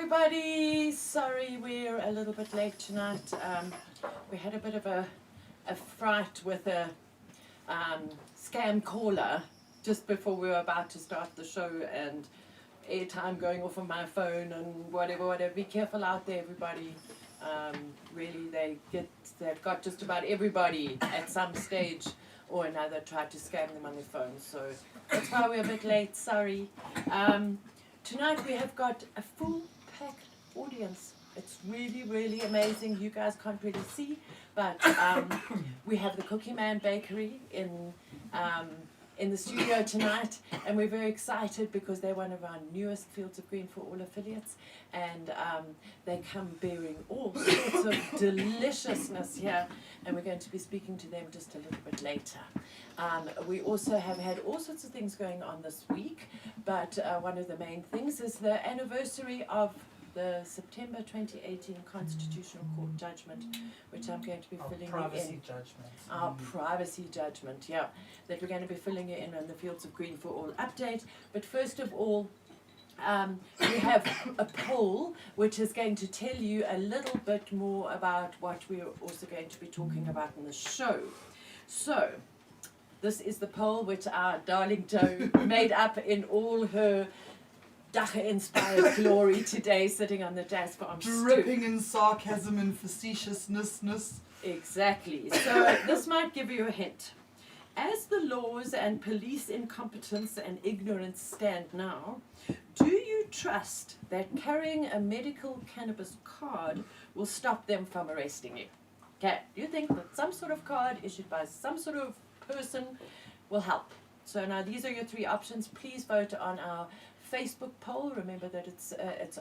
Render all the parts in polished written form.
everybody. Sorry we're a little bit late tonight. We had a bit of a fright with a scam caller just before we were about to start the show, and airtime going off on my phone and whatever. Be careful out there, everybody. Really, they've got just about everybody at some stage or another tried to scam them on their phone. So that's why we're a bit late. Sorry. Tonight we have got a full packed audience. It's really, really amazing. You guys can't really see, but we have the Cookie Man Bakery in the studio tonight, and we're very excited because they're one of our newest Fields of Green for All affiliates, and they come bearing all sorts of deliciousness here, and we're going to be speaking to them just a little bit later. We also have had all sorts of things going on this week, but one of the main things is the anniversary of the September 2018 Constitutional Court judgment, which I'm going to be filling you in. Our privacy judgment, yeah, that we're going to be filling you in on the Fields of Green for All update. But first of all, we have a poll which is going to tell you a little bit more about what we're also going to be talking about in the show. So, this is the poll which our darling Jo made up in all her Dacha-inspired glory today, sitting on the jazz farm dripping in sarcasm and facetiousness. Exactly. So this might give you a hint. As the laws and police incompetence and ignorance stand now, do you trust that carrying a medical cannabis card will stop them from arresting you? Okay, do you think that some sort of card issued by some sort of person will help? So now these are your three options. Please vote on our Facebook poll. Remember that it's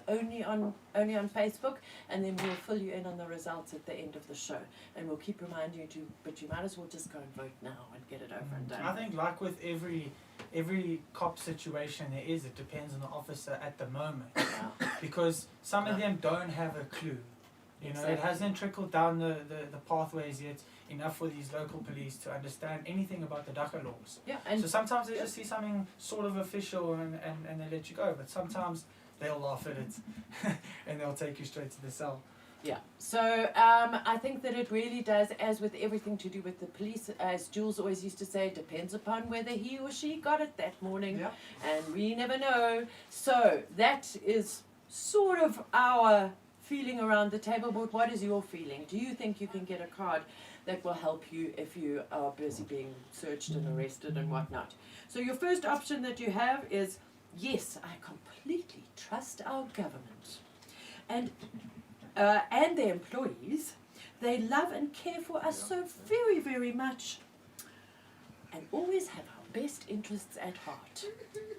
only on Facebook, and then we'll fill you in on the results at the end of the show, and we'll keep reminding you to, but you might as well just go and vote now and get it over and done. I think like with every cop situation it depends on the officer at the moment. Yeah. Because some of them don't have a clue. You know, it hasn't trickled down the pathways yet enough for these local police to understand anything about the Dacha laws. Yeah, and so sometimes they just see something sort of official and they let you go, but sometimes they'll laugh at it and they'll take you straight to the cell. Yeah, so I think that it really does, as with everything to do with the police, as Jules always used to say, depends upon whether he or she got it that morning, and we never know. So that is sort of our feeling around the table. But what is your feeling? Do you think you can get a card that will help you if you are busy being searched and arrested and whatnot? So your first option that you have is, yes, I completely trust our government and their employees. They love and care for us so very, very much and always have our best interests at heart.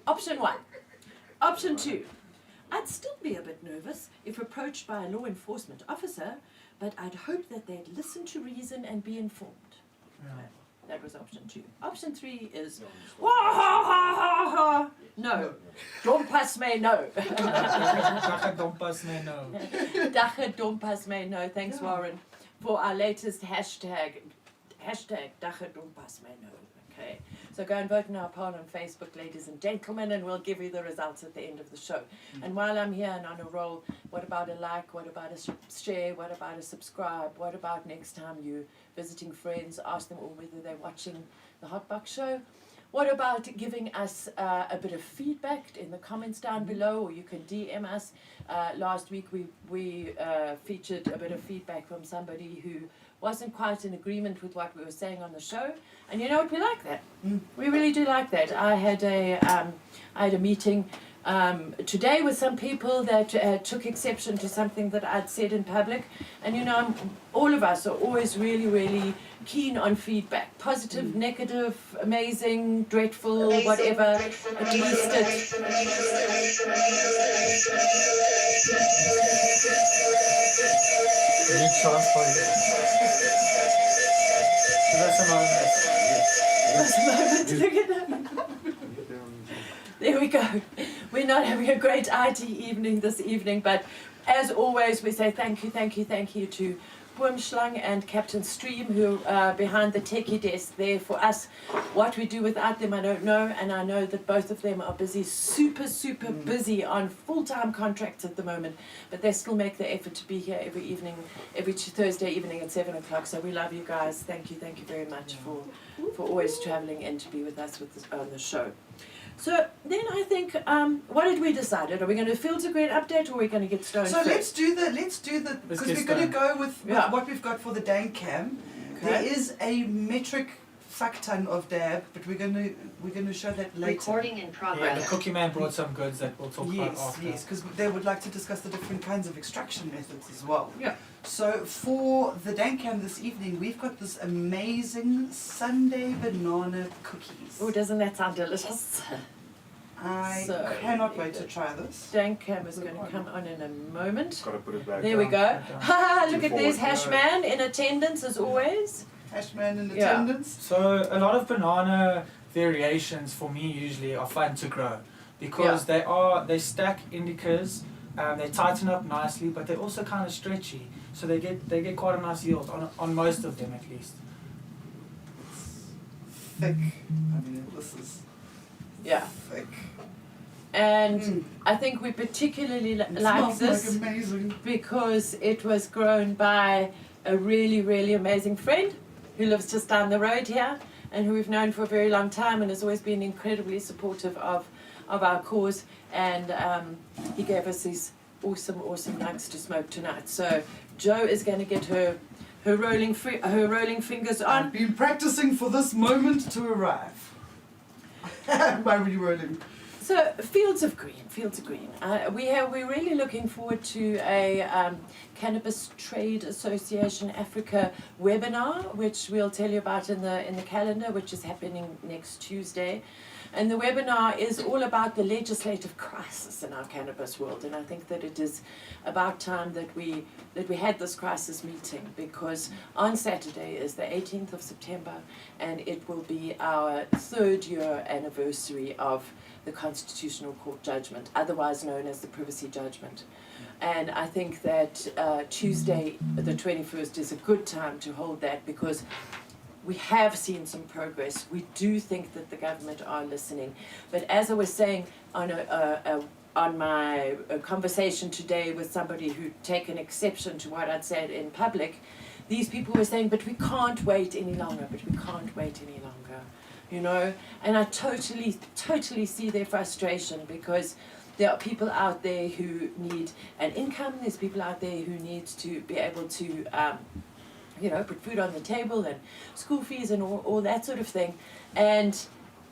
Option one. Option two. I'd still be a bit nervous if approached by a law enforcement officer, but I'd hope that they'd listen to reason and be informed. Yeah. That was option two. Option three is, no. Dompas may no. Dacha dompas may no. Dacha dompas may no. Thanks, Warren, for our latest hashtag Dacha dompas may no. Okay. So go and vote in our poll on Facebook, ladies and gentlemen, and we'll give you the results at the end of the show. And while I'm here and on a roll, what about a like? What about a share? What about a subscribe? What about next time you visiting friends, ask them all whether they're watching the Hotboxshow? What about giving us a bit of feedback in the comments down below, or you can DM us. Last week we featured a bit of feedback from somebody who wasn't quite in agreement with what we were saying on the show, and you know what, we like that. We really do like that. I had a meeting today with some people that took exception to something that I'd said in public, and you know, all of us are always really, really keen on feedback, positive, negative, amazing, dreadful, whatever. At least Look at that. There we go. We're not having a great IT evening this evening, but as always, we say thank you to Boomschlang and Captain Stream, who are behind the techie desk there for us. What we do without them, I don't know, and I know that both of them are busy, super busy on full-time contracts at the moment, but they still make the effort to be here every evening, every Thursday evening at 7 o'clock. So we love you guys. Thank you very much for always travelling in to be with us on the show. So then I think, what did we decide? Are we going to do Fields of Green update, or are we going to get stoned So first? let's do the because we're going to go with what we've got for the dank cam. Okay. There is a metric fuck ton of dab, but we're going to show that later. Recording in Yeah, the progress. Cookie Man brought some goods that we'll talk about after. Yes, because they would like to discuss the different kinds of extraction methods as well. Yeah. So for the dank cam this evening, we've got this amazing Sunday banana cookies. Oh, doesn't that sound delicious? I cannot wait to try this. Dank Cam is going to come on in a moment. Gotta put it back There we down. go. Ha! Look Too at there's forward, Hashman in attendance as always. Hashman in Yeah. attendance. So a lot of banana variations for me usually are fun to grow because they stack indicas, they tighten up nicely, but they're also kind of stretchy. So they get quite a nice yield on most of them at least. Thick. I mean, this is Yeah. thick. And I think we particularly It like smells this like amazing. because it was grown by a really amazing friend who lives just down the road here and who we've known for a very long time and has always been incredibly supportive of our cause, and he gave us these awesome nugs to smoke tonight. So Jo is going to get her rolling fingers on. I've been practicing for this moment to arrive. Why were you rolling? So Fields of Green. We're really looking forward to a Cannabis Trade Association Africa webinar, which we'll tell you about in the calendar, which is happening next Tuesday. And the webinar is all about the legislative crisis in our cannabis world, and I think that it is about time that we had this crisis meeting, because on Saturday is the 18th of September, and it will be our 3rd year anniversary of the Constitutional Court judgment, otherwise known as the privacy judgment. And I think that Tuesday, the 21st, is a good time to hold that, because we have seen some progress. We do think that the government are listening. But as I was saying on my conversation today with somebody who'd taken exception to what I'd said in public, these people were saying, but we can't wait any longer, you know? And I totally see their frustration, because there are people out there who need an income, there's people out there who need to be able to put food on the table and school fees and all that sort of thing. And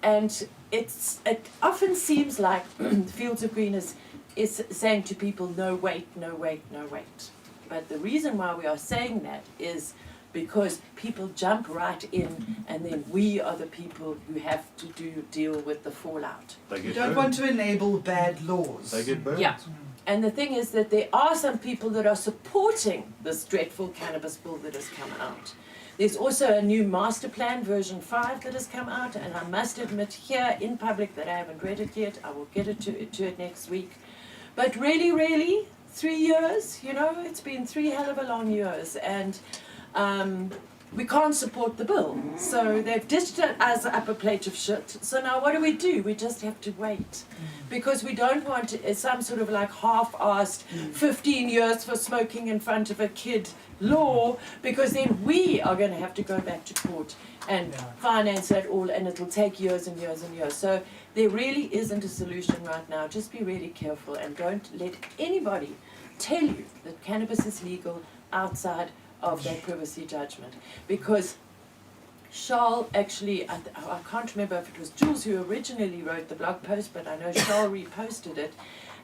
it often seems like Fields of Green is saying to people, no wait. But the reason why we are saying that is because people jump right in, and then we are the people who have to deal with the fallout. You don't want to enable bad laws. They get burned. Yeah. And the thing is that there are some people that are supporting this dreadful cannabis bill that has come out. There's also a new master plan, version 5, that has come out, and I must admit here in public that I haven't read it yet. I will get to it next week. But really, 3 years, it's been 3 hell of a long years, and we can't support the bill. So they've dished us up a plate of shit. So now what do? We just have to wait. Because we don't want some sort of like half-assed 15 years for smoking in front of a kid law, because then we are going to have to go back to court and finance that all, and it'll take years and years and years. So there really isn't a solution right now. Just be really careful, and don't let anybody tell you that cannabis is legal outside of that privacy judgment, because Charles actually, I can't remember if it was Jules who originally wrote the blog post, but I know Charles reposted it,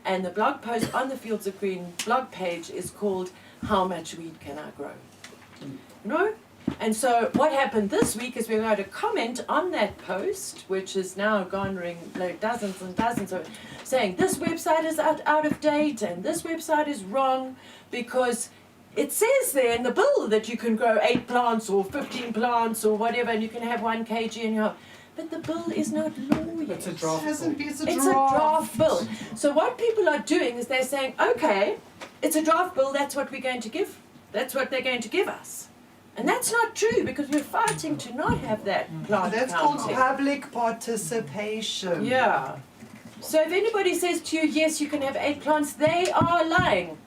and the blog post on the Fields of Green blog page is called How Much Weed Can I Grow? And so what happened this week is we got a comment on that post, which is now garnering like dozens and dozens of saying this website is out of date and this website is wrong, because it says there in the bill that you can grow 8 plants or 15 plants or whatever, and you can have 1 kg in your... But the bill is not law yet. It's a draft bill. It's It's a draft bill. So what people are doing is they're saying, okay, it's a draft bill, that's what we're going to give That's what they're going to give us. And that's not true, because we're fighting to not have that plant That's called counting. public participation. Yeah. So if anybody says to you, yes, you can have 8 plants, they are lying.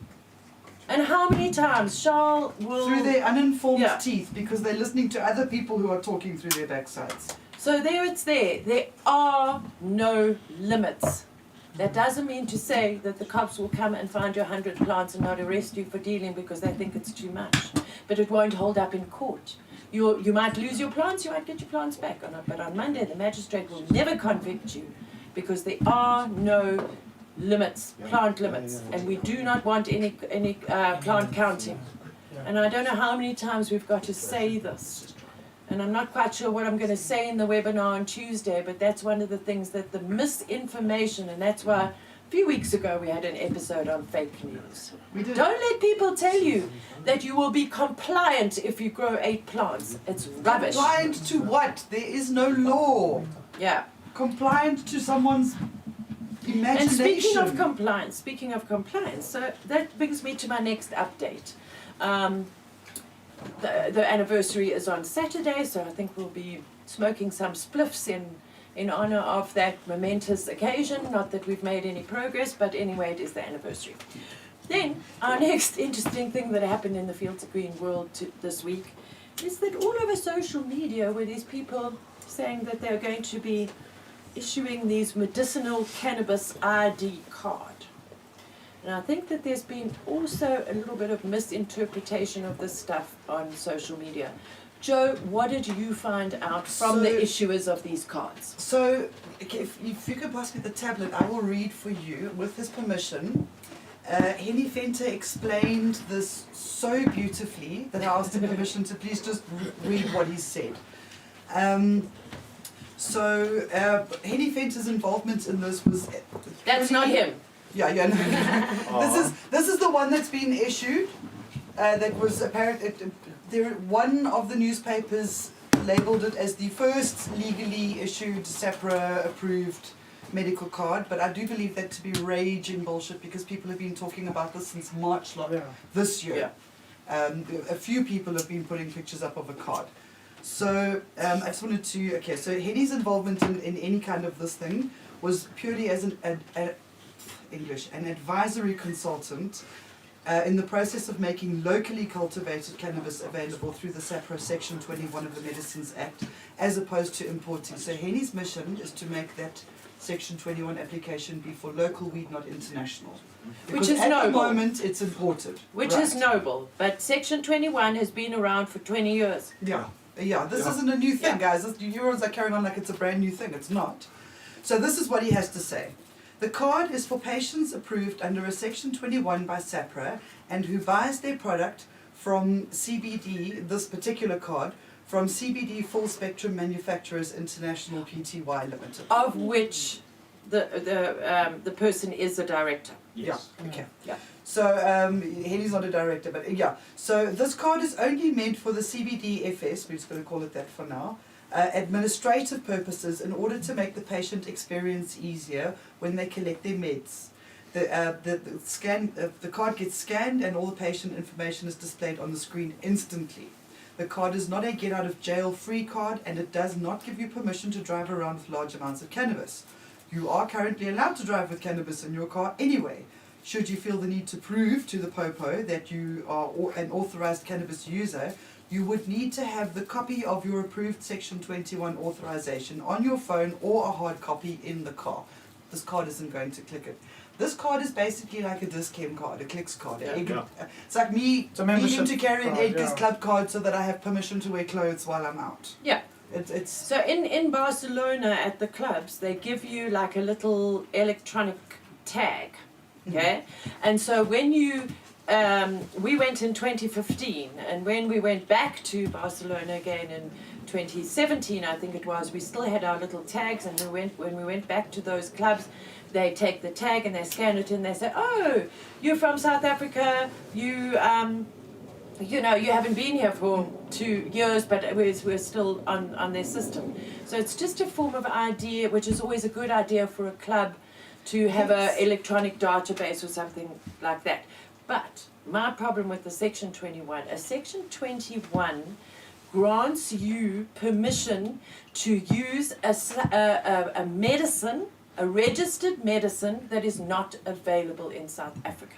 And how many times Charles will... Through their uninformed Yeah. teeth, because they're listening to other people who are talking through their backsides. So there it's there. There are no limits. That doesn't mean to say that the cops will come and find you 100 plants and not arrest you for dealing because they think it's too much. But it won't hold up in court. You might lose your plants, you might get your plants back. But on Monday, the magistrate will never convict you because there are no limits, plant limits. And we do not want any plant counting. And I don't know how many times we've got to say this. And I'm not quite sure what I'm going to say in the webinar on Tuesday, but that's one of the things that the misinformation, and that's why a few weeks ago we had an episode on fake news. We did. Don't let people tell you that you will be compliant if you grow 8 plants. It's rubbish. Compliant to what? There is no law. Yeah. Compliant to someone's imagination. And speaking of compliance, so that brings me to my next update. The anniversary is on Saturday, so I think we'll be smoking some spliffs in honor of that momentous occasion. Not that we've made any progress, but anyway, it is the anniversary. Then, our next interesting thing that happened in the Fields of Green world this week is that all over social media were these people saying that they're going to be issuing these medicinal cannabis ID card. And I think that there's been also a little bit of misinterpretation of this stuff on social media. Joe, what did you find out from the issuers of these cards? So, if you could pass me the tablet, I will read for you, with his permission. Henny Fenter explained this so beautifully that I asked him permission to please just read what he said. Henny Fenter's involvement in this was... That's not him. Yeah, no. This is the one that's been issued. That was apparent. One of the newspapers labelled it as the first legally issued SAPRA approved medical card, but I do believe that to be raging bullshit because people have been talking about this since March this year. Yeah. A few people have been putting pictures up of a card. So I just wanted to. So Henny's involvement in any kind of this thing was purely as an advisory consultant in the process of making locally cultivated cannabis available through the SAPRA Section 21 of the Medicines Act, as opposed to importing. So Henny's mission is to make that Section 21 application be for local weed, not international. Because Which is at noble. the moment it's imported. Which Right. is noble, but Section 21 has been around for 20 years. Yeah, this isn't a new thing, guys. You everyone's like carrying on like it's a brand new thing. It's not. So this is what he has to say. The card is for patients approved under a Section 21 by SAPRA and who buys their product from CBD, this particular card, from CBD Full Spectrum Manufacturers International Pty Limited. Of which the person is a director. Yes. Yeah, okay. Yeah. So, Henny's not a director, but yeah. So this card is only meant for the CBDFS, we're just going to call it that for now, administrative purposes in order to make the patient experience easier when they collect their meds. The card gets scanned and all the patient information is displayed on the screen instantly. The card is not a get-out-of-jail-free card and it does not give you permission to drive around with large amounts of cannabis. You are currently allowed to drive with cannabis in your car anyway. Should you feel the need to prove to the POPO that you are an authorized cannabis user, you would need to have the copy of your approved Section 21 authorization on your phone or a hard copy in the car. This card isn't going to click it. This card is basically like a Dischem card, a Clicks card. It's like me needing to carry an Edgar's Club card so that I have permission to wear clothes while I'm out. Yeah. It's So in Barcelona at the clubs, they give you like a little electronic tag, okay? And so when you, we went in 2015, and when we went back to Barcelona again in 2017, I think it was, we still had our little tags, and when we went back to those clubs, they take the tag and they scan it and they say, oh, you're from South Africa, you haven't been here for 2 years, but we're still on their system. So it's just a form of ID, which is always a good idea for a club to have an electronic database or something like that. But my problem with the Section 21, a Section 21 grants you permission to use a medicine, a registered medicine that is not available in South Africa.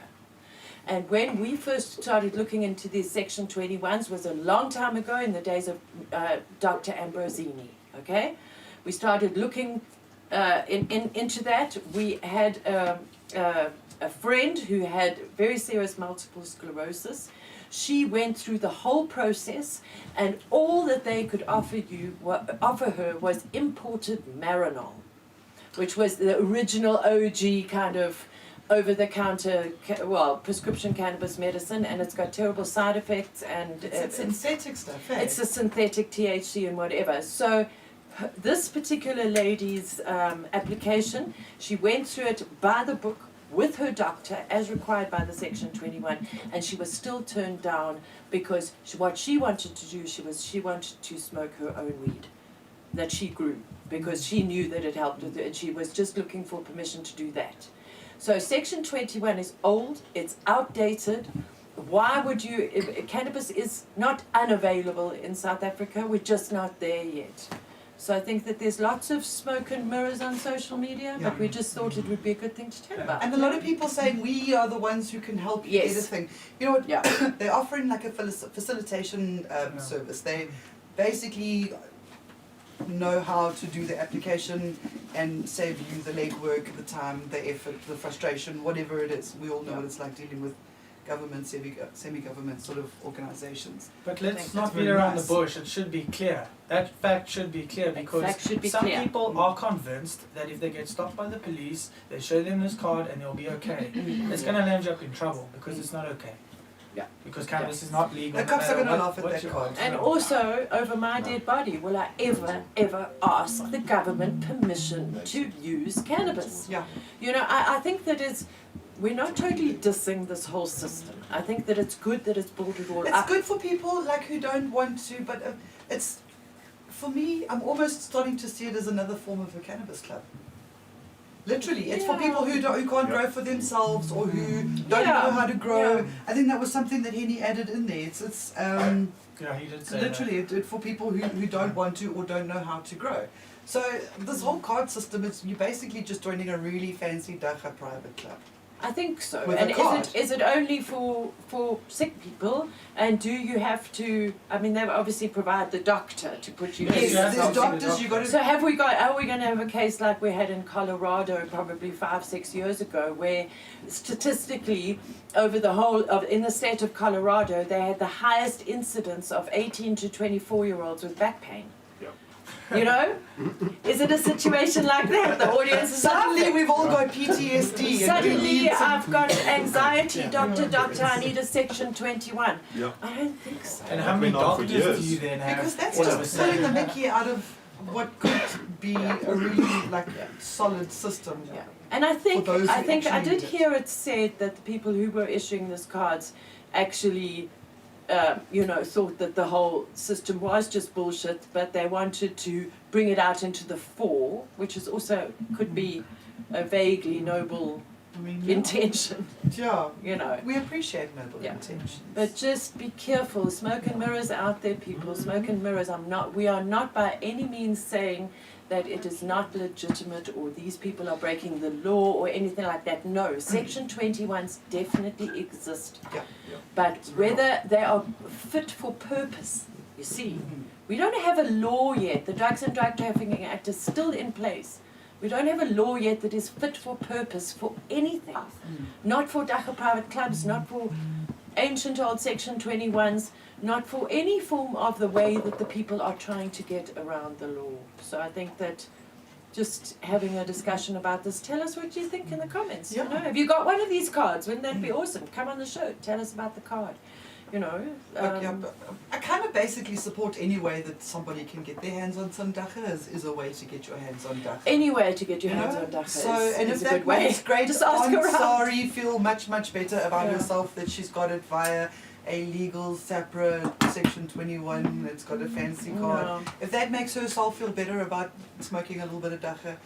And when we first started looking into these Section 21s was a long time ago in the days of Dr. Ambrosini, okay? We started looking into that. We had a friend who had very serious multiple sclerosis. She went through the whole process, and all that they could offer her was imported Marinol, which was the original OG kind of over-the-counter, prescription cannabis medicine, and it's got terrible side effects, and it's synthetic stuff. Eh? It's a synthetic THC and whatever. So this particular lady's application, she went through it by the book with her doctor as required by the Section 21, and she was still turned down because what she wanted to do, she wanted to smoke her own weed that she grew, because she knew that it helped with it, and she was just looking for permission to do that. So Section 21 is old, it's outdated. Why would you, cannabis is not unavailable in South Africa, we're just not there yet. So I think that there's lots of smoke and mirrors on social media, but we just thought it would be a good thing to tell about. And a lot of people saying we are the ones who can help you get a thing. You know what, they're offering like a facilitation service. They basically know how to do the application and save you the legwork, the time, the effort, the frustration, whatever it is. We all know what it's like dealing with government, semi-government sort of organizations. But let's not beat around the bush. It should be clear. That fact should be clear, because some people are convinced that if they get stopped by the police, they show them this card and they'll be okay. It's going to land you up in trouble, because it's not okay. Yeah. Because cannabis is not legal. The cops are going to laugh at that card. And also, over my dead body, will I ever ask the government permission to use cannabis? Yeah. You know, I think that we're not totally dissing this whole system. I think that it's good that it's built it all up. It's good for people like who don't want to, but it's, for me, I'm almost starting to see it as another form of a cannabis club. Literally, it's for people who can't grow for themselves, or who don't know how to grow. I think that was something that Henny added in there. It's yeah, he did say literally it for people who don't want to or don't know how to grow. So this whole card system, you're basically just joining a really fancy Dacha private club. I think so. With and a card. is it only for sick people? And do you have to? I mean, they obviously provide the doctor to put you. Yes, there's doctors. You got to. So are we going to have a case like we had in Colorado probably 5-6 years ago, where statistically, over the whole in the state of Colorado, they had the highest incidence of 18 to 24-year-olds with back pain. You know? Is it a situation like that? The audience is suddenly we've all got PTSD. Suddenly I've got anxiety, doctor, I need a Section 21. Yeah. I don't think so. And how many doctors do you then have? Because that's just pulling the mickey out of what could be a really solid system. Yeah. And I think I did need hear it said that the people who were issuing these cards actually thought that the whole system was just bullshit, but they wanted to bring it out into the fore, which is also could be a vaguely noble intention. Yeah, you know. We appreciate noble intentions. But just be careful. Smoke and mirrors out there, people. Smoke and mirrors. We are not by any means saying that it is not legitimate or these people are breaking the law or anything like that. No, Section 21s definitely exist. Yeah. But whether they are fit for purpose, you see, we don't have a law yet. The Drugs and Drug Trafficking Act is still in place. We don't have a law yet that is fit for purpose for anything. Not for Dacha private clubs, not for ancient old Section 21s, not for any form of the way that the people are trying to get around the law. So I think that just having a discussion about this, tell us what you think in the comments. Yeah. You know, have you got one of these cards? Wouldn't that be awesome? Come on the show, tell us about the card. You know, but I kind of basically support any way that somebody can get their hands on some dacha is a way to get your hands on dacha. Any way to get your hands on dacha and is if a good that way. makes great Just ask around. sorry, feel much better about herself that she's got it via a legal SAPRA Section 21, it's got a fancy card. No. If that makes herself feel better about smoking a little bit of dacha,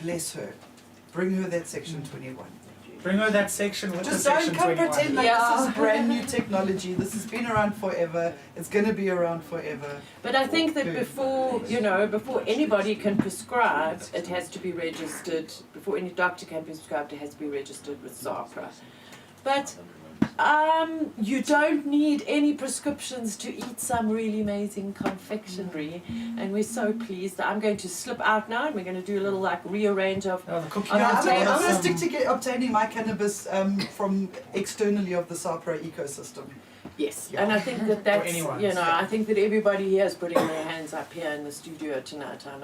bless her. Bring her that Section 21. Bring her that section with Just the don't section come 21. pretend like Yeah. this is brand new technology. This has been around forever. It's going to be around forever. But I think that before anybody can prescribe, it has to be registered. Before any doctor can prescribe, it has to be registered with SAHPRA. But you don't need any prescriptions to eat some really amazing confectionery, and we're so pleased. I'm going to slip out now, and we're going to do a little rearrange of. Oh, the cookie Oh, Yeah, nuts I'm are going to awesome. stick to obtaining my cannabis from externally of the SAHPRA ecosystem. Yes, Yeah. and I think that that's anyone. I think that everybody here is putting their hands up here in the studio tonight. A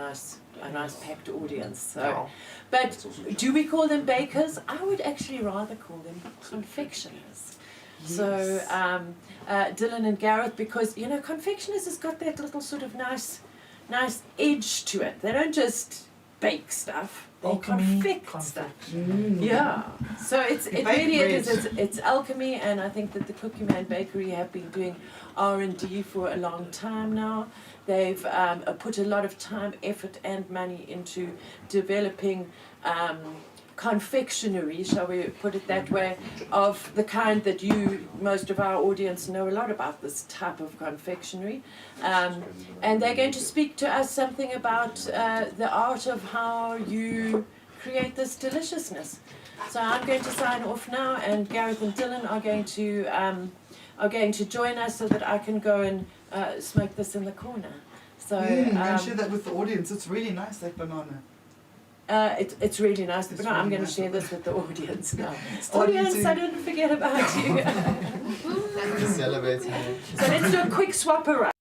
nice packed audience. So, but do we call them bakers? I would actually rather call them confectioners. So Dylan and Gareth, because confectioners has got that little sort of nice edge to it. They don't just bake stuff; they Alchemy, confect stuff. Mm. Yeah, so it Bake really is. bread. It's alchemy, and I think that the Cookie Man Bakery have been doing R&D for a long time now. They've put a lot of time, effort, and money into developing confectionery, shall we put it that way, of the kind that most of our audience know a lot about this type of confectionery. And they're going to speak to us something about the art of how you create this deliciousness. So I'm going to sign off now, and Gareth and Dylan are going to join us so that I can go and smoke this in the corner. So and share that with the audience. It's really nice, that banana. it's really nice, It's but I'm really going to nice. share this with the audience now. Starting Audience, to- I didn't forget about you. Celebrating. So let's do a quick swap around.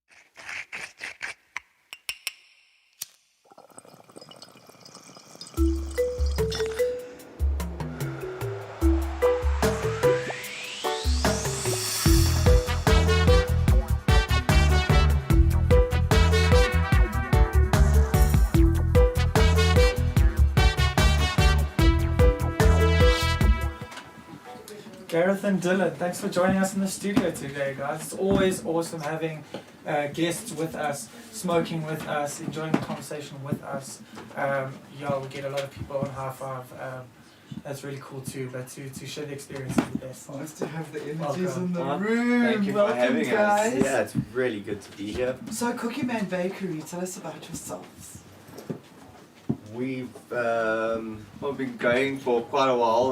Gareth and Dylan, thanks for joining us in the studio today, guys. It's always awesome having guests with us, smoking with us, enjoying the conversation with us. We get a lot of people on High Five. That's really cool too, but to share the experience is the best. Nice to have the energies Welcome. in the Well, room. Thank you Welcome, for having guys. us. Yeah, it's really good to be here. So, Cookie Man Bakery, tell us about yourselves. We've been going for quite a while.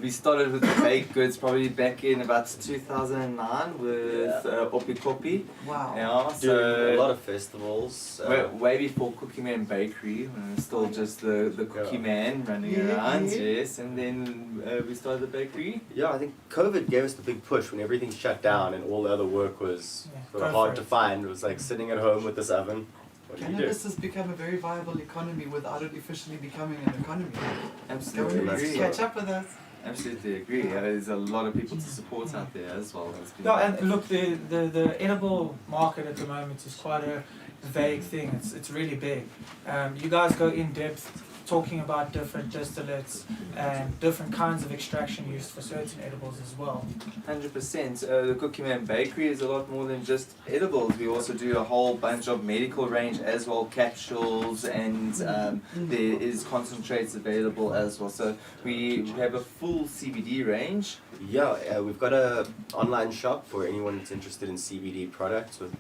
We started with the baked goods probably back in about 2009 with Opikopi. Wow. Yeah, Doing a lot so of festivals. way before Cookie Man Bakery, when it was still just the Cookie Man running Yeah, around, yeah. yes, and then we started the bakery. Yeah, I think COVID gave us the big push when everything shut down and all the other work was Yeah, sort of go hard for to it. find. It was like sitting at home with this oven. What do you do? Cannabis has become a very viable economy without it officially becoming an economy. Go Absolutely and agree. catch up with us. Absolutely agree. There's a lot of people to support out there as well. It's been- No, and look, the edible market at the moment is quite a vague thing. It's really big. You guys go in depth talking about different distillates and different kinds of extraction used for certain edibles as well. 100%. The Cookie Man Bakery is a lot more than just edibles. We also do a whole bunch of medical range as well, capsules, and there is concentrates available as well. So we have a full CBD range. Yeah, we've got a online shop for anyone that's interested in CBD products with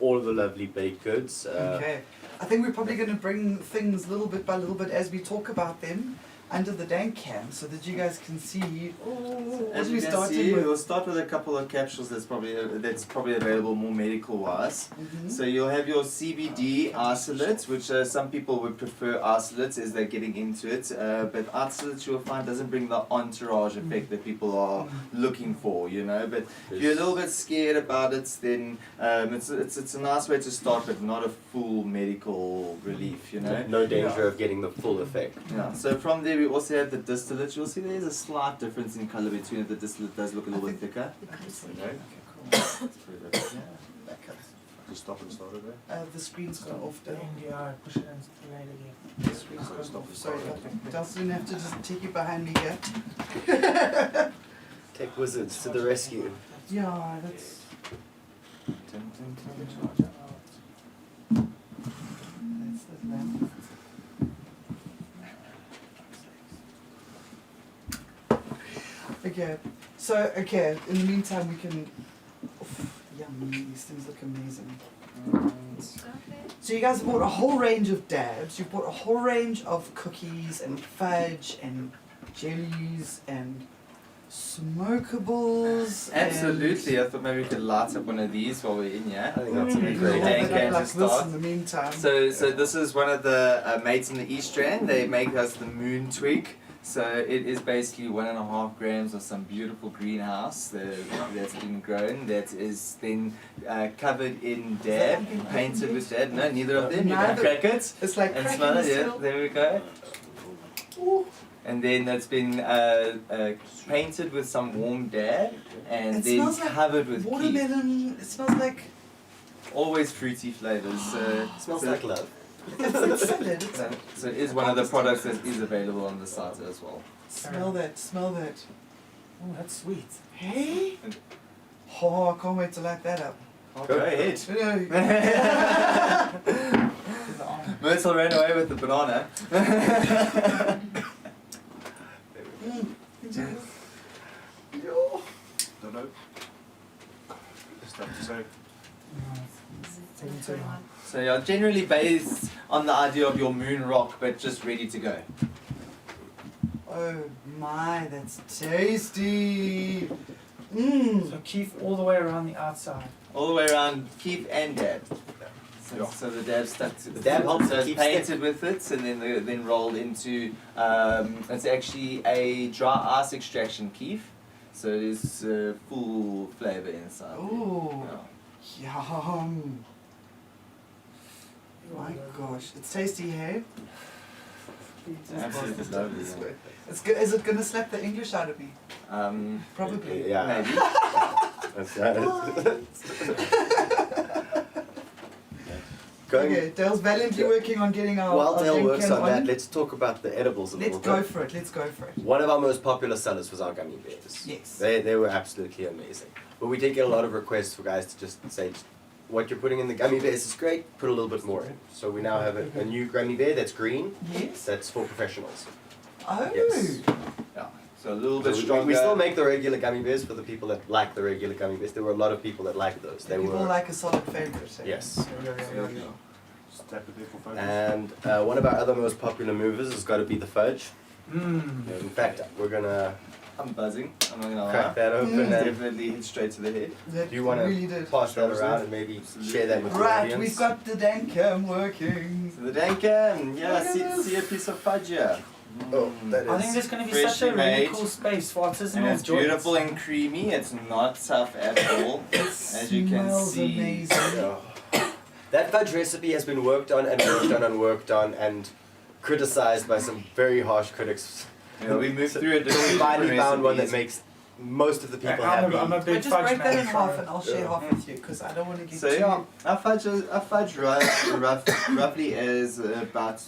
all of the lovely baked goods. Okay. I think we're probably going to bring things little bit by little bit as we talk about them under the dank cam so that you guys can see. As we you can started see, with. we'll start with a couple of capsules that's probably available more medical wise. Mhm. So you'll have your CBD isolates, which some people would prefer isolates as they're getting into it, but isolates you'll find doesn't bring the entourage effect that people are looking for, But if you're a little bit scared about it, then it's a nice way to start, but not a full medical relief, No danger of getting the full effect. Yeah. So from there we also have the distillate. You'll see there's a slight difference in colour between it. The distillate does look a little bit thicker. Just stop and start it there. The screen's gone off The now. NDI, push it into the lane again. The screen's gone off. Sorry, Dustin, have to just take you behind me here. Tech wizards to the rescue. Yeah, that's. That's the lamp. Okay. So, okay, in the meantime, we can. Oof, yummy, these things look amazing. So, you guys have bought a whole range of dabs, you've bought a whole range of cookies and fudge and jellies and smokables. Absolutely. I thought maybe we could light up one of these while we're in here. I think that's a And great we'll idea. hold it up like To this start. in the meantime. So this is one of the mates in the East Strand. They make us the moon twig. So it is basically 1.5 grams of some beautiful greenhouse that's been grown. That is then covered in dab, painted with dab. No, neither of them. You can Neither. crack it It's like and cracking smell the it. Yeah, seal. there we go. Ooh. And then it's been painted with some warm dab and It then smells like covered with kief. watermelon. It smells like Always fruity flavors. Smells so- like love. it's salad. It's So it is one of the products that is available on the site as well. Smell that, smell that. Oh, that's sweet. Hey? Oh, I can't wait to light that up. Go ahead. Myrtle ran away with the banana. Yo. Don't know. Just have to say. Taking too long. So yeah, generally based on the idea of your moon rock, but just ready to go. Oh my, that's tasty. Mmm. So keep all the way around the outside. All the way around, keep and dab. So, Yeah. so the dab stuck to The dab helps so it it's keep painted with it, and then rolled into. It's actually a dry ice extraction keef, so it is full flavour inside. Ooh. Yeah. Yum. My gosh, it's tasty, hey? Absolutely lovely. Yeah. It's good. Is it gonna slap the English out of me? Probably. Yeah. Maybe. That's right. Going, Okay, Dale's valiantly working on getting our. while our Dale drink works can on that, let's talk about the edibles a Let's little go bit. for it. Let's go for it. One of our most popular sellers was our gummy bears. Yes. They were absolutely amazing. But we did get a lot of requests for guys to just say, what you're putting in the gummy bears is great, put a little bit more in. So we now have a new gummy bear that's green, Yes. that's for professionals. Oh. Yes. Yeah. So a little So bit stronger. we still make the regular gummy bears for the people that like the regular gummy bears. There were a lot of people that liked those. They People were like a solid favorite. eh? yes. Just tap it there for focus. And one of our other most popular movers has got to be the fudge. Mmm. In fact, we're gonna I'm buzzing. I'm not gonna crack lie. that open and Definitely hit straight to the head. That do you want really to did. pass that around and maybe share that with the Right, audience? we've got the Dancam working. So the Dankan, yeah, Look at see, this. see a piece of fudge here. Oh, that I is. think there's going to be Freshly such a really made. cool space for And artisanal it's joints. beautiful and creamy. It's not tough at all, as you can Smells see. amazing. Oh. That fudge recipe has been worked on and worked on and worked on and criticized by some very harsh critics. Yeah, we moved through it. So we finally found one that makes most of the people happy. I'm a But big just fudge break man. that in half so- and I'll share Yeah. half with you because I don't want to get So too... yeah, our fudge roughly is about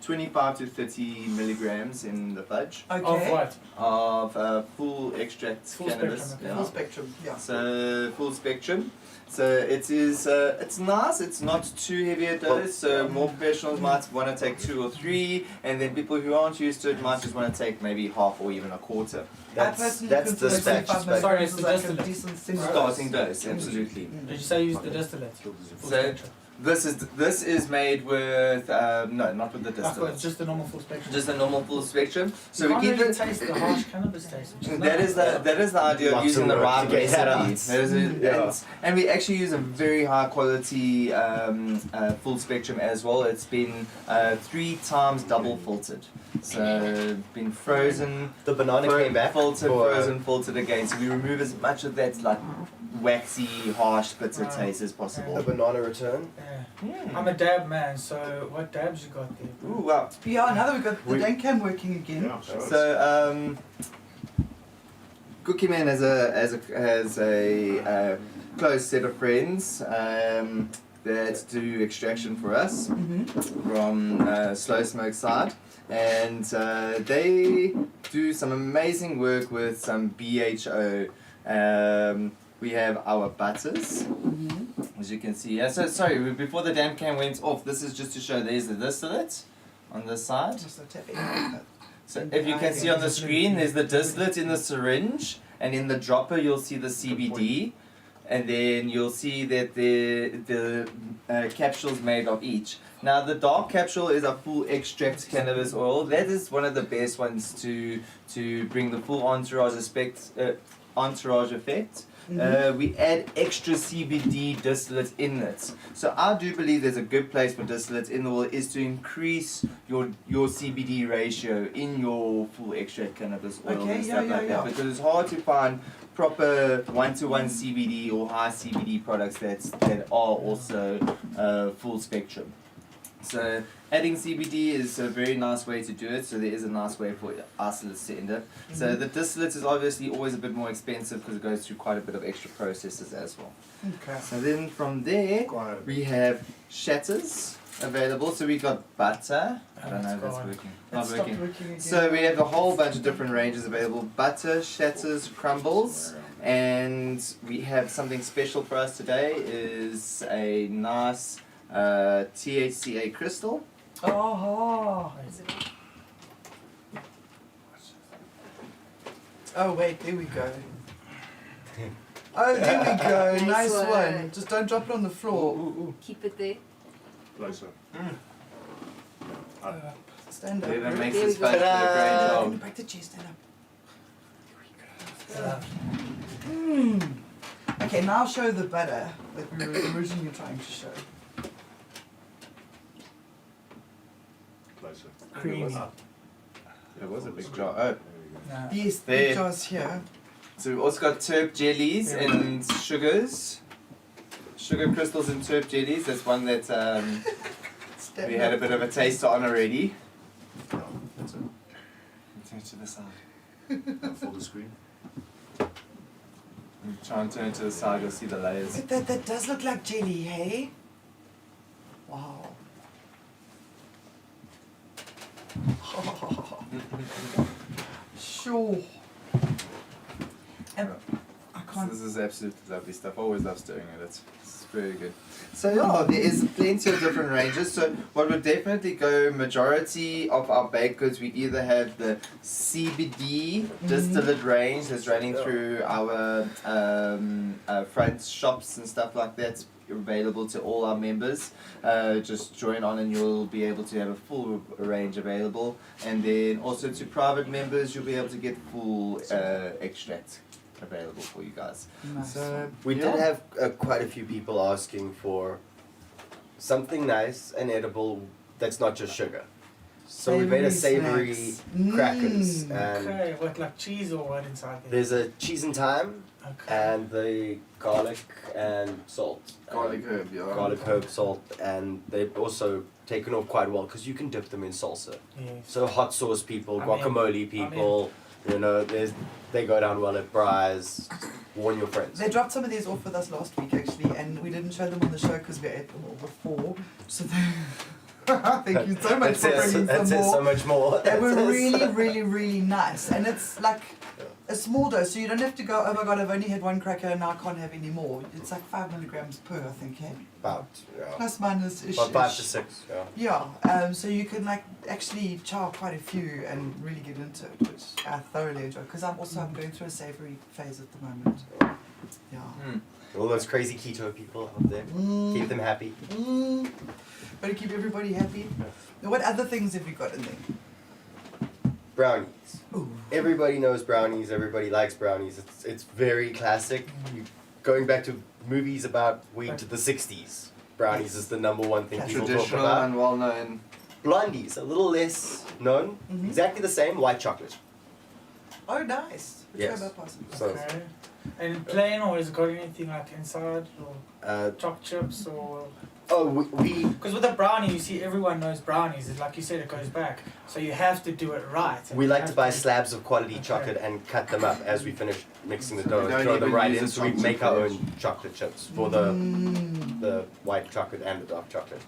25 to 30 milligrams in the fudge Okay. Of what? of full extract Full cannabis. spectrum, okay. Full spectrum, yeah. So full spectrum. So it is. It's nice. It's not too heavy a dose. So more professionals might want to take 2 or 3, and then people who aren't used to it might just want to take maybe half or even a quarter. That's the spec. Sorry, it's the like a distillate. decent thing. Starting dose, absolutely. Did you say use the distillate? Full So spectrum. this is made with no, not with the I thought it's distillate. just the normal full spectrum. Just a normal full spectrum. So you we can't keep really it. taste the harsh cannabis taste. Which is That is the idea of Lots using of the work right to get that out. recipe. That is it. Yeah. And we actually use a very high quality full spectrum as well. It's been 3 times double filtered. So been frozen, The banana came back. filtered, for, frozen, filtered again. So we remove as much of that like waxy, harsh, bitter Wow. taste as a possible. banana return. Yeah. I'm a dab man, so what dabs you got there? Ooh wow. Yeah, now that we've got the We- Dancam working again. Yeah, sure. So Cookie Man has a close set of friends that do extraction for us from Slow Smoke side, and they do some amazing work with some BHO. We have our butters, as you can see. Yeah, so sorry, before the damn can went off, this is just to show there's the distillate on this side. Just a tapping. So if you can see on the screen, there's the distillate in the syringe, and in the dropper you'll see the CBD, and then you'll see that the capsules made of each. Now the dark capsule is a full extract cannabis oil. That is one of the best ones to bring the full entourage effect. We add extra CBD distillate in it. So I do believe there's a good place for distillate in the oil is to increase your CBD ratio in your full extract cannabis oil and stuff like that, because it's hard to find proper one-to-one CBD or high CBD products that are also full spectrum. So adding CBD is a very nice way to do it, so there is a nice way for isolates to end up. So the distillate is obviously always a bit more expensive because it goes through quite a bit of extra processes as well. Okay. So then from there, we have shatters available. So we got butter. I don't know if that's working. Not working. Again. So we have a whole bunch of different ranges available. Butter, shatters, crumbles. And we have something special for us today is a nice THCA crystal. Oh, wait, there we go. Oh, there we go. Nice one. Just don't drop it on the floor. Keep it there. Closer. Stand up. Whoever makes There this we go. fight do a great Can you job. break the chair? Stand up. Okay, now show the butter that we were originally trying to show. Closer. Creamy. It was a big jar. Oh. Nah. Yes, the There. jars here. So we've also got terp jellies and sugars. Sugar crystals and terp jellies. That's one that Stand we had a up. bit of a taste on already. That's it. Turn to the side. Now full screen. Try and turn to the side, you'll see the layers. Look at that does look like jelly, hey? Wow. Sure. And I can't. This is absolutely lovely stuff. I always love stirring it. It's very good. So yeah, there is plenty of different ranges. So what would definitely go majority of our baked goods, we either have the CBD distillate range that's running through our front shops and stuff like that, available to all our members. Just join on and you'll be able to have a full range available. And then also to private members, you'll be able to get full extract available for you guys. Nice. So We yeah. did have quite a few people asking for something nice and edible that's not just sugar. So we made a savory snacks. crackers, and Okay, what, like cheese or what inside there? there's a cheese and thyme, Okay. and the garlic and salt. Garlic herb, yeah. Garlic, herb, salt, and they've also taken off quite well because you can dip them in salsa. Yes. So hot sauce people, I'm in. guacamole people, you know, they go down well at braais. Warn your friends. They dropped some of these off with us last week actually, and we didn't show them on the show because we ate them all before. So they thank you so much for bringing That some says so more. much more. They were That says- really, really, really nice, and it's like a small dose, so you don't have to go, oh my god, I've only had one cracker and now I can't have any more. It's like 5 milligrams per, I think, hey? About, yeah. Plus minus ish. About 5 to 6, yeah. Yeah, so you can like actually chow quite a few and really get into it, which I thoroughly enjoy. Because I'm going through a savoury phase at the moment. Yeah. All those crazy keto people out there. Keep them happy. Gotta keep everybody happy. Now, what other things have you got in there? Brownies. Ooh. Everybody knows brownies. Everybody likes brownies. It's very classic. Going back to movies about weed to the 60s, brownies is the number one thing people talk Traditional about. and well known. Blondies, a little less known. Exactly the same, white chocolate. Oh, nice. Which Yes. way about possible? So, Okay. And plain, or has it got anything like inside, or choc chips, or? we Because with a brownie, you see everyone knows brownies. It's like you said, it goes back. So you have to do it right. and we you like have to buy slabs of quality chocolate and cut them up as we finish mixing the dough We and don't throw them even right use in. a So we chocolate make our chip. own chocolate chips for the white chocolate and the dark chocolate.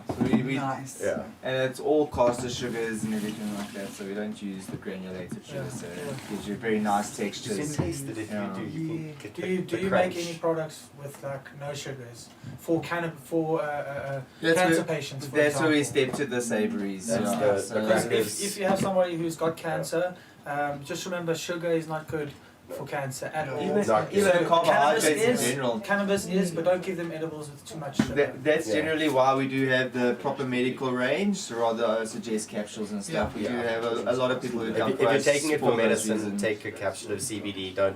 So we Nice. Yeah. and it's all caster sugars and everything like that. So we don't use the granulated sugar. So it gives you very nice You textures. can taste it if Yeah. you do. You can get Do the, you the make crunch. any products with like no sugars for That's cancer where- patients? For That's where we example? step to the savories. That's yeah. the So- Because crackers. if you have somebody who's got cancer, just remember sugar is not good for cancer at all. Even, Not even So carbohydrates in cannabis is- general. Cannabis is, but don't give them edibles with too much sugar. That's Yeah. generally why we do have the proper medical range, so rather suggest capsules and stuff. We do Yeah. have a lot of people who If, come if for you're us taking it for those medicine, reasons. take a capsule of CBD. Don't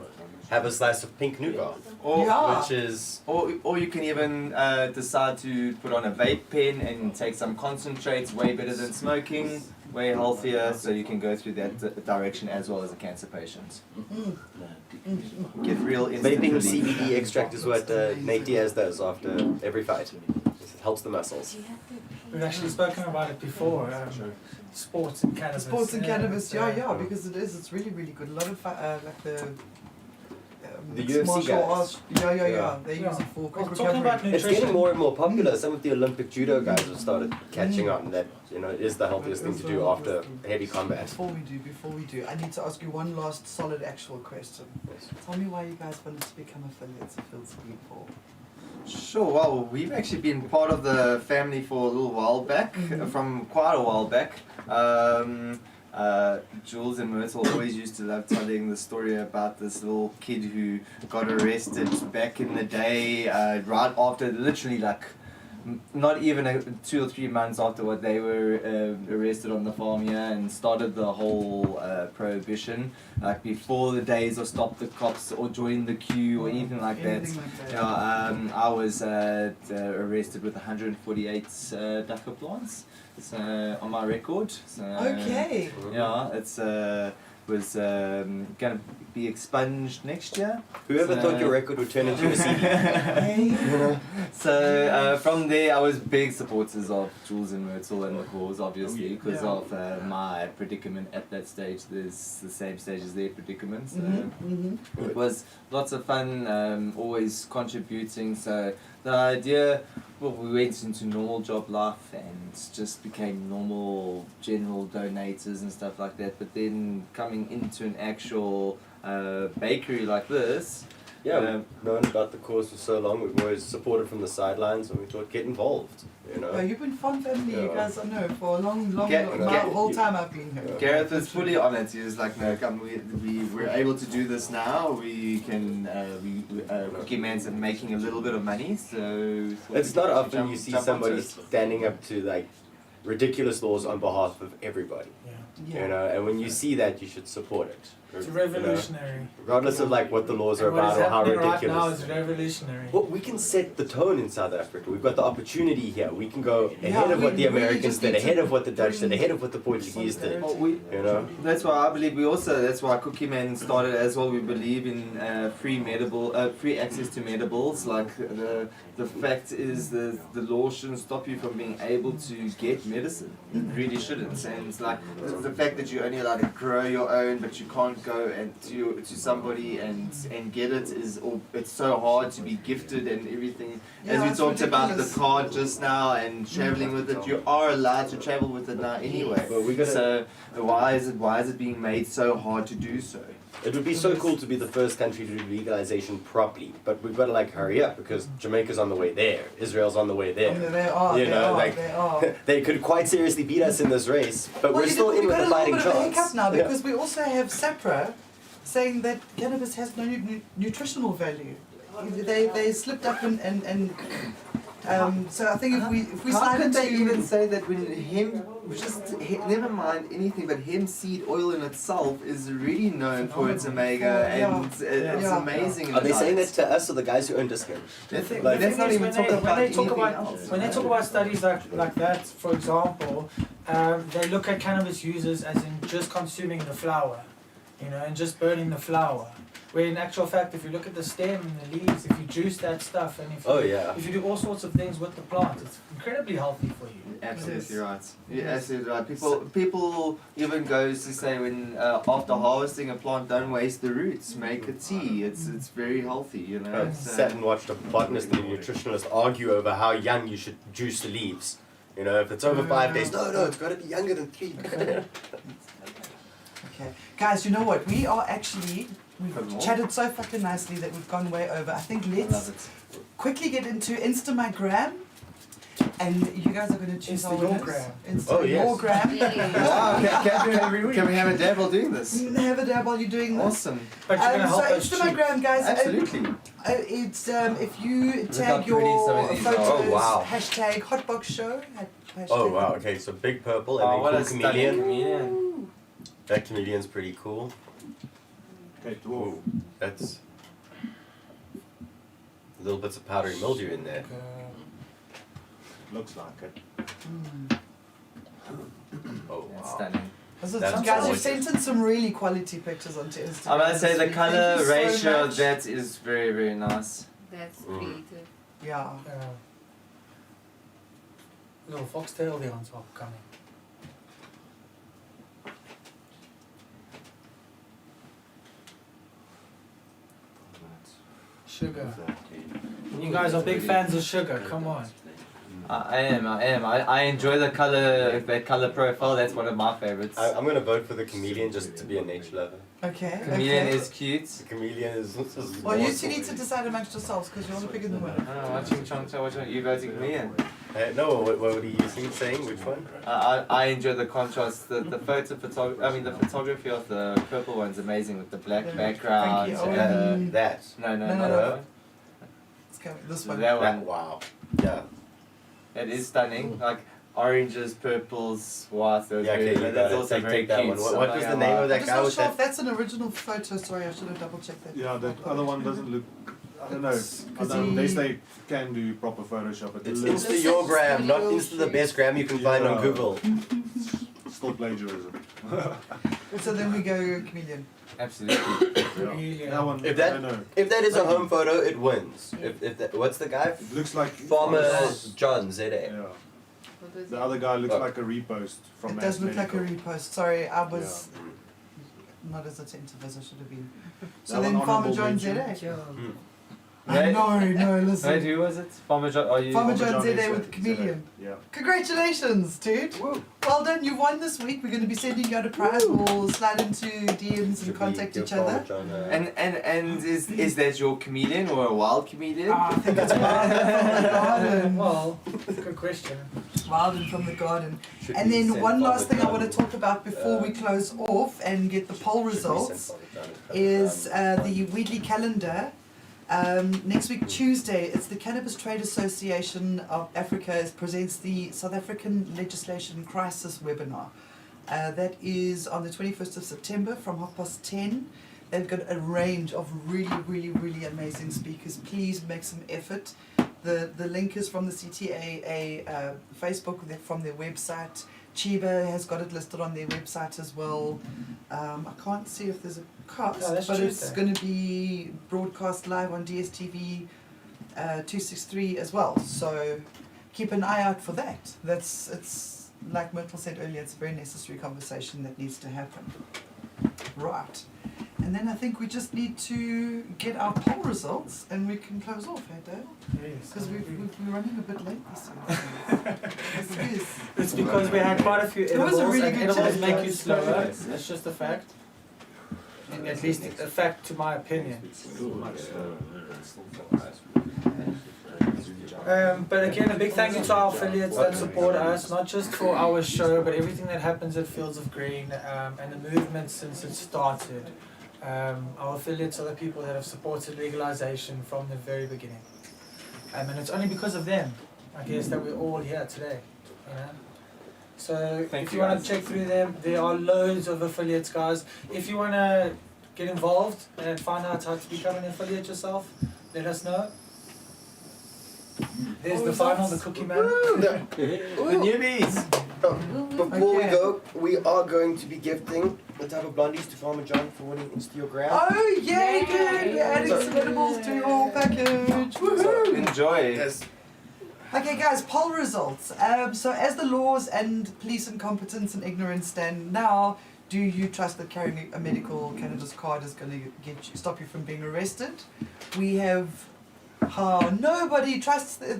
have a slice of pink nougat, Or, Yeah. which is or you can even decide to put on a vape pen and take some concentrates, way better than smoking, way healthier, so you can go through that direction as well as a cancer patient. Get real instant vaping relief. CBD extract is what Nate Diaz does after every fight. It helps the muscles. We've actually spoken about it before. Sports and cannabis. Sports and cannabis, it's, yeah, because it's really, really good. A lot of like the The mixed UFC martial guys. arts, yeah, Yeah. they use it for quick Well, talking about recovery. It's getting nutrition. more and more popular. Some of the Olympic judo guys have started catching on that, it is the healthiest thing to do after heavy combat. Before we do, I need to ask you one last solid actual question. Tell me why you guys wanted to become affiliates of Field Screen for. Sure, well, we've actually been part of the family for a little while back, from quite a while back. Jules and Myrtle always used to love telling the story about this little kid who got arrested back in the day, right after, literally like, not even 2 or 3 months after what they were arrested on the farm here, and started the whole prohibition, like before the days of stop the cops or join the queue or anything like that. Anything like that. Yeah, I was arrested with 148 daca plants. It's on my record. So, Okay. Yeah, it's was gonna be expunged next year. Whoever So- thought your record would turn into a CD? So from there, I was big supporters of Jules and Myrtle and the cause, obviously, because Yeah. of my predicament at that stage. There's the same stage as their predicament. So it was lots of fun, always contributing. So the idea, well, we went into normal job life and just became normal general donators and stuff like that. But then coming into an actual bakery like this, Yeah, we've known about the cause for so long. We've always supported from the sidelines, and we thought, get involved. You've been fun family, you Yeah. guys, I know, for a long, whole time I've been here. Gareth was fully on it. He was like, "No, come, we're able to do this now. We can, Cookie Man's making a little bit of money, so." It's not often you see somebody standing up to like ridiculous laws on behalf of everybody. Yeah. And when you see that, you should support it. It's revolutionary. Regardless of like what the laws are And what about is or how happening ridiculous. right now is revolutionary. Well, we can set the tone in South Africa. We've got the opportunity here. We can go ahead of what the Americans just did, need ahead to of what the Dutch did, bring ahead of what the Portuguese did. That's why I believe that's why Cookie Man started as well. We believe in free access to medibles. Like the fact is the law shouldn't stop you from being able to get medicine. It really shouldn't. And it's like the fact that you're only allowed to grow your own, but you can't go and to somebody and get it it's so hard to be gifted and everything. Yeah, As we it's talked about the ridiculous. card just now and traveling with it, you are allowed to travel with it now anyway. But we gotta- So why is it being made so hard to do so? It would be so cool to be the first country to do legalization properly, but we've got to like hurry up because Jamaica's on the way there, Israel's on the way there. They are, You they know, are, like- they are. They could quite seriously beat us in this race, but we're still in with a fighting We've got a little bit of a chance. hiccup now Yeah. because we also have SAPRA saying that cannabis has no nutritional value. They slipped up and so I think if we How slide could into they even say that when never mind anything, but hemp seed oil in itself is really known for its omega and it's Yeah. amazing. in Are they saying that diets. to us or the guys who own discount? Like, The let's thing not is, even talk about anything else. when they talk about studies like that, for example, they look at cannabis users as in just consuming the flower, and just burning the flower. Where in actual fact, if you look at the stem and the leaves, if you juice that stuff, and if you do all sorts of things with the plant, it's incredibly healthy for you. Absolutely right. You're absolutely right. People even goes to say when after harvesting a plant, don't waste the roots. Make a tea. It's very healthy. I sat and watched a botanist and a nutritionalist argue over how young you should juice the leaves. You know, if it's over 5 days, no, it's got to be younger than 3. Okay, guys, you know what? We've Got more? chatted so fucking nicely that we've gone way over. I think I let's love it. quickly get into Instagram, and you guys are going to choose our winners. Instagram. Oh, yes. Instagram. Wow, can we have a dab while doing this? Have a dab while you're doing this. Awesome. But you're gonna help so us choose. Instagram, guys. Absolutely. It's if you how tag pretty your some of these are. photos, Oh, wow. hashtag Hotboxshow. Hashtag Oh, wow. Okay, so big purple and Oh, then what cool a stunning chameleon. chameleon. That chameleon's pretty cool. Okay, dwarf. Ooh, that's little bits of powdery mildew in there. Looks like it. Oh, That's wow. stunning. Guys, That's you've gorgeous. sent in some really quality pictures onto Instagram. I must say this the week. color Thank you so ratio of much. that is very, very nice. That's Mm. creative. Yeah. Little foxtail there on top coming. Sugar. You guys are big fans of sugar, come on. I am. I enjoy the color, that color profile. That's one of my favorites. I'm going to vote for the chameleon just to be a nature lover. Okay. Chameleon okay. is cute. The chameleon is Well, you two need to decide amongst yourselves because you're the bigger the I winner. don't know, which one you voting chameleon? No, what are you saying? Which one? I enjoy the contrast, the photography of the purple one's amazing with the black Thank background. you. Oh, That. No, No, not no, that no. one. It's coming. This one. That That, one. wow. Yeah. It is stunning. Like oranges, purples, whites. Those Yeah, okay, very, you that's got it. also very Take that cute. one. So What like, was the I'm name like- of that I'm guy not with sure that? if that's an original photo. Sorry, I should have double checked that. Yeah, that other one doesn't look. I don't know. Because Unless they can do proper Photoshop, it It's looks Insta your gram, not Insta the best gram you can find on Yeah. Google. still plagiarism. So then we go chameleon. Absolutely. Yeah. That one, If that- I don't know. If that is a home photo, it wins. If that, what's the guy? It looks like Farmer John ZA. Yeah. What is The it? other guy looks Oh. like a repost from It does Mass look like a Medical. repost. Sorry, I was not as attentive as I should have been. So That then one Farmer honourable John mention. ZA. Right. No, Wait, listen. who was it? Farmer John. Are you? Farmer John is ZA a- with the chameleon. Yeah. Congratulations, dude. Well done, you won this week. We're going to be sending you out a prize. We'll slide into DMs and contact each other. And is that your chameleon or a wild chameleon? I think it's wild from the garden. Well, good question. Wild and from the garden. And then one last thing I want to talk about before we close off and get the poll results is the Weedley calendar. Next week, Tuesday, it's the Cannabis Trade Association of Africa presents the South African Legislation Crisis webinar. That is on the 21st of September from 10:30. They've got a range of really amazing speakers. Please make some effort. The link is from the CTAA Facebook, from their website. Chiba has got it listed on their website as well. I can't see if there's a cost, No, that's but it's Tuesday. going to be broadcast live on DSTV 263 as well. So keep an eye out for that. It's like Myrtle said earlier, it's a very necessary conversation that needs to happen. Right. And then I think we just need to get our poll results and we can close off, hey Dale? Yes. Because we're running a bit late this year. Yes, it is. It's because we had quite a few It was edibles, a really and good edibles chat, make you guys. slower. That's just a fact. At least a fact to my opinion. But again, a big thank you to our affiliates that support us, not just for our show, but everything that happens at Fields of Green and the movement since it started. Our affiliates are the people that have supported legalization from the very beginning. And it's only because of them, I guess, that we're all here today. You know? So Thank if you, you want guys. to check through them, there are loads of affiliates, guys. If you want to get involved and find out how to become an affiliate yourself, let us know. There's the final, the cookie man. The newbies. Before we Okay. go, we are going to be gifting the type of blondies to Farmer John for winning Insta your gram. Oh, yay, good! We're adding some edibles to your package. Woohoo! Enjoy. Yes. Okay, guys, poll results. So, as the laws and police incompetence and ignorance stand now, do you trust that carrying a medical cannabis card is going to stop you from being arrested? We have how nobody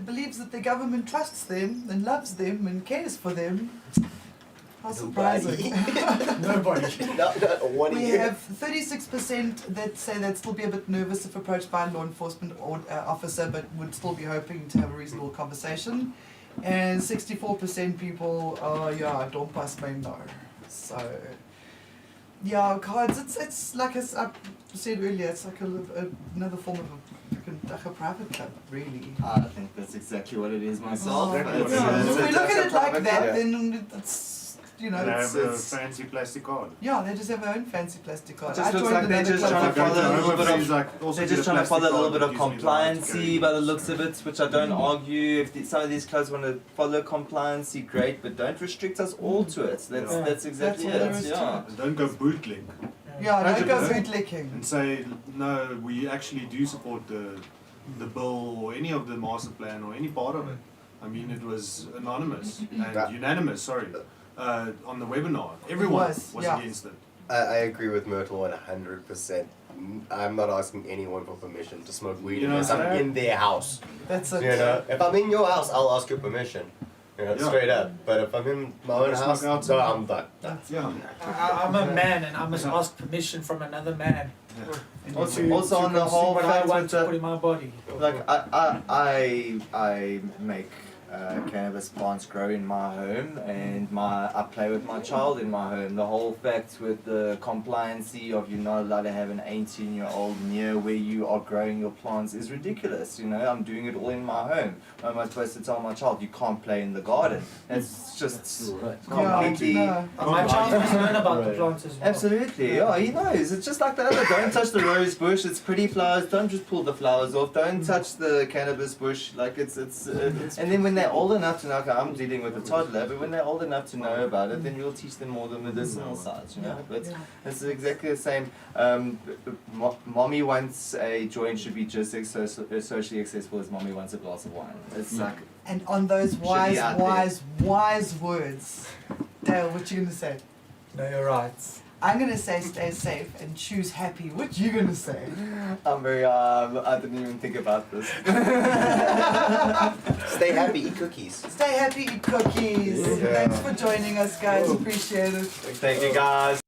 believes that the government trusts them and loves them and cares for them. How surprising. Nobody. Not one We year. have 36% that say they'd still be a bit nervous if approached by a law enforcement officer, but would still be hoping to have a reasonable conversation. And 64% people are, yeah, don't pass me no. So, yeah, cards, it's like I said earlier, it's like another form of like a private club, really. I think that's exactly what it is myself. Oh, Exactly. yeah. If we look just at a it like private that, club. then it's, you know, And they it's, have a fancy plastic card. yeah, they just have their own fancy plastic card. It just I looks joined like they're another just club. trying to follow a little bit of- Also They're get just trying to plastic follow a little card bit of that gives me the right to compliancy carry by the it. looks of it, which I don't argue. If some of these clubs want to follow compliancy, great, but don't restrict us all to it. That's Yeah. that's exactly That's all there it. is to Yeah. And don't go bootleg Yeah, don't go 100%. bootlicking. and say, no, we actually do support the bill or any of the master plan or any part of it. I mean, it was anonymous and unanimous, sorry, on the webinar. Everyone was, was yeah. against it. I agree with Myrtle 100%. I'm not asking anyone for permission to smoke weed You know unless what I'm I'm saying? in their house. That's it. You know, if I'm in your house, I'll ask your permission. You know, Yeah. straight up. But if I'm in my own Smoke house, outside. no, I'm done. Yeah. I'm a man and I must ask permission from another man. Also on the to whole what I fact want with to put the, in my body. like I make cannabis plants grow in my home, and I play with my child in my home. The whole fact with the compliancy of you're not allowed to have an 18-year-old near where you are growing your plants is ridiculous. You know, I'm doing it all in my home. Why am I supposed to tell my child you can't play in the garden? It's just completely. Yeah, no. My child must learn about the plants as well. Absolutely, yeah, he knows. It's just like the other. Don't touch the rose bush. It's pretty flowers. Don't just pull the flowers off. Don't touch the cannabis bush. Like it's. And then when they're old enough to know, okay, I'm dealing with a toddler, but when they're old enough to know about it, then you'll teach them more the medicinal sides. You know, but it's exactly the same. Mommy wants a joint should be just as socially accessible as mommy wants a glass of wine. It's like. And on those Should be wise, out there. wise words, Dale, what you gonna say? Know your rights. I'm gonna say stay safe and choose happy. What you gonna say? I'm very. I didn't even think about this. Stay happy, eat cookies. Stay happy, eat cookies. Yeah. Thanks for joining us, guys. Appreciate it. Thank you, guys.